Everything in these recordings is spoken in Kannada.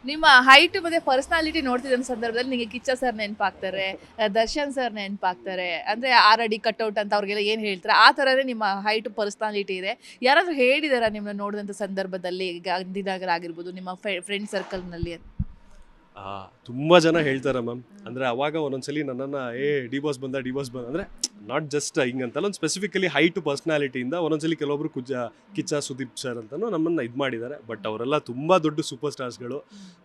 ನಿಮ್ಮ ಹೈಟ್ ಮತ್ತೆ ಪರ್ಸನಾಲಿಟಿ ನೋಡ್ತಿದ್ದ ಸಂದರ್ಭದಲ್ಲಿ ನಿಮಗೆ ಕಿಚ್ಚ ಸರ್ ನೆನಪಾಗ್ತಾರೆ, ದರ್ಶನ್ ಸರ್ ನೆನಪಾಗ್ತಾರೆ. ಅಂದ್ರೆ 6 ಅಡಿ ಕಟ್ಔಟ್ ಅಂತ ಅವ್ರಿಗೆಲ್ಲ ಏನ್ ಹೇಳ್ತಾರೆ ಆ ತರನೇ ನಿಮ್ಮ ಹೈಟ್ ಪರ್ಸನಾಲಿಟಿ ಇದೆ. ಯಾರಾದ್ರೂ ಹೇಳಿದಾರಾ ನಿಮ್ಮನ್ನ ನೋಡಿದಂತ ಸಂದರ್ಭದಲ್ಲಿ ಗಾಂಧಿನಗರ ಆಗಿರ್ಬೋದು ನಿಮ್ಮ ಫ್ರೆಂಡ್ ಸರ್ಕಲ್ನಲ್ಲಿ? ಆ, ತುಂಬಾ ಜನ ಹೇಳ್ತಾರೆ ಮ್ಯಾಮ್. ಅಂದ್ರೆ ಅವಾಗ ಒಂದೊಂದ್ಸಲಿ ನನ್ನನ್ನ ಡಿ ಬಾಸ್ ಬಂದ ಅಂದ್ರೆ ನಾಟ್ ಜಸ್ಟ್ ಹಿಂಗಂತಲ್ಲ, ಒಂದು ಸ್ಪೆಸಿಫಿಕಲಿ ಹೈಟ್ ಪರ್ಸನಾಲಿಟಿಯಿಂದ ಒಂದೊಂದ್ಸಲಿ ಕೆಲವೊಬ್ರು ಕಿಚ್ಚ ಸುದೀಪ್ ಸರ್ ಅಂತಾನು ನಮ್ಮನ್ನ ಇದು ಮಾಡಿದ್ದಾರೆ. ಬಟ್ ಅವರೆಲ್ಲ ತುಂಬಾ ದೊಡ್ಡ ಸೂಪರ್ ಸ್ಟಾರ್ಸ್ಗಳು,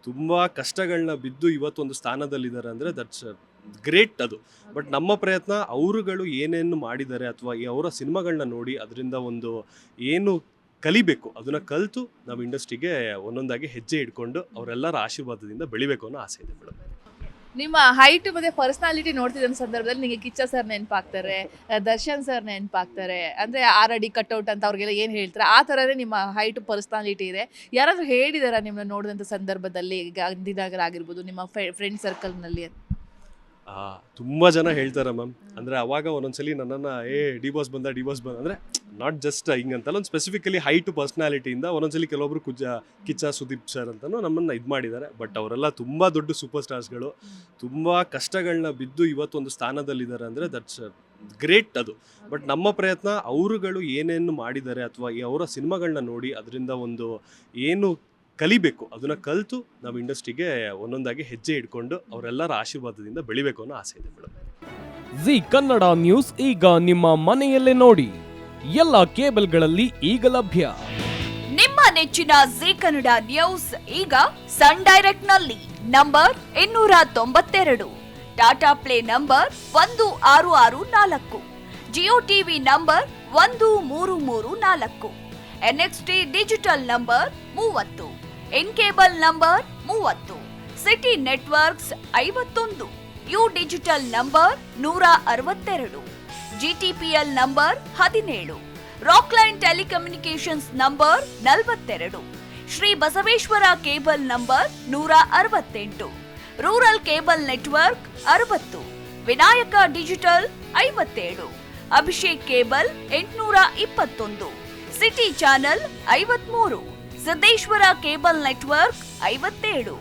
ತುಂಬಾ ಕಷ್ಟಗಳನ್ನ ಬಿದ್ದು ಇವತ್ತೊಂದು ಸ್ಥಾನದಲ್ಲಿದ್ದಾರೆ ಅಂದ್ರೆ ದಟ್ಸ್ ಗ್ರೇಟ್ ಅದು. ಬಟ್ ನಮ್ಮ ಪ್ರಯತ್ನ ಅವರುಗಳು ಏನೇನು ಮಾಡಿದ್ದಾರೆ ಅಥವಾ ಅವರ ಸಿನಿಮಾಗಳನ್ನ ನೋಡಿ ಅದರಿಂದ ಒಂದು ಏನು ಕಲಿಬೇಕು ಅದನ್ನ ಕಲಿತು ನಾವು ಇಂಡಸ್ಟ್ರಿಗೆ ಒಂದೊಂದಾಗಿ ಹೆಜ್ಜೆ ಇಟ್ಕೊಂಡು ಅವರೆಲ್ಲರ ಆಶೀರ್ವಾದದಿಂದ ಬೆಳಿಬೇಕು ಅನ್ನೋ ಆಸೆ ಇದೆ ಮೇಡಮ್. ನಿಮ್ಮ ಹೈಟ್ ಮತ್ತೆ ಪರ್ಸನಾಲಿಟಿ ನೋಡ್ತಿದ್ದ ಸಂದರ್ಭದಲ್ಲಿ ನಿಮಗೆ ಕಿಚ್ಚ ಸರ್ ನೆನಪಾಗ್ತಾರೆ, ದರ್ಶನ್ ಸರ್ ನೆನಪಾಗ್ತಾರೆ. ಅಂದ್ರೆ 6 ಅಡಿ ಕಟ್ಔಟ್ ಅಂತ ಅವ್ರಿಗೆಲ್ಲ ಏನ್ ಹೇಳ್ತಾರೆ ಆ ತರನೇ ನಿಮ್ಮ ಹೈಟ್ ಪರ್ಸನಾಲಿಟಿ ಇದೆ. ಯಾರಾದ್ರೂ ಹೇಳಿದಾರಾ ನಿಮ್ಮನ್ನ ನೋಡಿದಂತ ಸಂದರ್ಭದಲ್ಲಿ ಗಾಂಧಿನಗರ ಆಗಿರ್ಬೋದು ನಿಮ್ಮ ಫ್ರೆಂಡ್ ಸರ್ಕಲ್ನಲ್ಲಿ? ತುಂಬಾ ಜನ ಹೇಳ್ತಾರೆ ಮ್ಯಾಮ್. ಅಂದ್ರೆ ಅವಾಗ ಒಂದೊಂದ್ಸಲಿ ನನ್ನನ್ನ ಡಿ ಬಾಸ್ ಬಂದ ಅಂದ್ರೆ ನಾಟ್ ಜಸ್ಟ್ ಹಿಂಗಂತಲ್ಲ, ಒಂದು ಸ್ಪೆಸಿಫಿಕಲಿ ಹೈಟ್ ಪರ್ಸನಾಲಿಟಿಯಿಂದ ಒಂದೊಂದ್ಸಲಿ ಕೆಲವೊಬ್ರು ಕಿಚ್ಚ ಸುದೀಪ್ ಸರ್ ಅಂತಾನು ನಮ್ಮನ್ನ ಇದು ಮಾಡಿದ್ದಾರೆ. ಬಟ್ ಅವರೆಲ್ಲ ತುಂಬಾ ದೊಡ್ಡ ಸೂಪರ್ ಸ್ಟಾರ್ಸ್ಗಳು, ತುಂಬಾ ಕಷ್ಟಗಳನ್ನ ಬಿದ್ದು ಇವತ್ತೊಂದು ಸ್ಥಾನದಲ್ಲಿದ್ದಾರೆ ಅಂದ್ರೆ ದಟ್ಸ್ ಗ್ರೇಟ್ ಅದು. ಬಟ್ ನಮ್ಮ ಪ್ರಯತ್ನ ಅವರುಗಳು ಏನೇನು ಮಾಡಿದ್ದಾರೆ ಅಥವಾ ಅವರ ಸಿನಿಮಾಗಳನ್ನ ನೋಡಿ ಅದರಿಂದ ಒಂದು ಏನು ಕಲಿಬೇಕು ಅದನ್ನ ಕಲಿತು ನಾವು ಇಂಡಸ್ಟ್ರಿಗೆ ಒಂದೊಂದಾಗಿ ಹೆಜ್ಜೆ ಇಟ್ಕೊಂಡು ಅವರೆಲ್ಲರ ಆಶೀರ್ವಾದದಿಂದ ಬೆಳಿಬೇಕು ಅನ್ನೋ ಆಸೆ ಇದೆ ಮೇಡಮ್. ಜಿ ಕನ್ನಡ ನ್ಯೂಸ್ ಈಗ ನಿಮ್ಮ ಮನೆಯಲ್ಲೇ ನೋಡಿ, ಎಲ್ಲ ಕೇಬಲ್ಗಳಲ್ಲಿ ಈಗ ಲಭ್ಯ. ನಿಮ್ಮ ನೆಚ್ಚಿನ ಜಿ ಕನ್ನಡ ನ್ಯೂಸ್ ಈಗ ಸನ್ ಡೈರೆಕ್ಟ್ ನಲ್ಲಿ number 292, Tata play number 1664, Jio TV number 1334, NXT digital number 30, in cable number 30, city networks 51, U digital number 162, GTPL number 17, Rockline telecommunications number 42, Shri Basaveshwara cable number 168, rural cable network 60, Vinayaka digital 57, Abhishek cable 821, city channel 53, Siddeshwara cable network 57,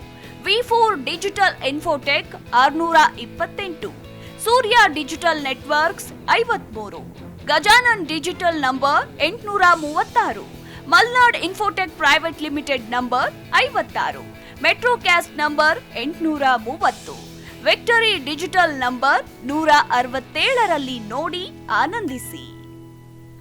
V4 digital Infotech 628, Surya digital networks 53, Gajanan digital number 836, Malnad infotech private limited number 56, Metrocast number 830, victory digital number 167ರಲ್ಲಿ ನೋಡಿ ಆನಂದಿಸಿ.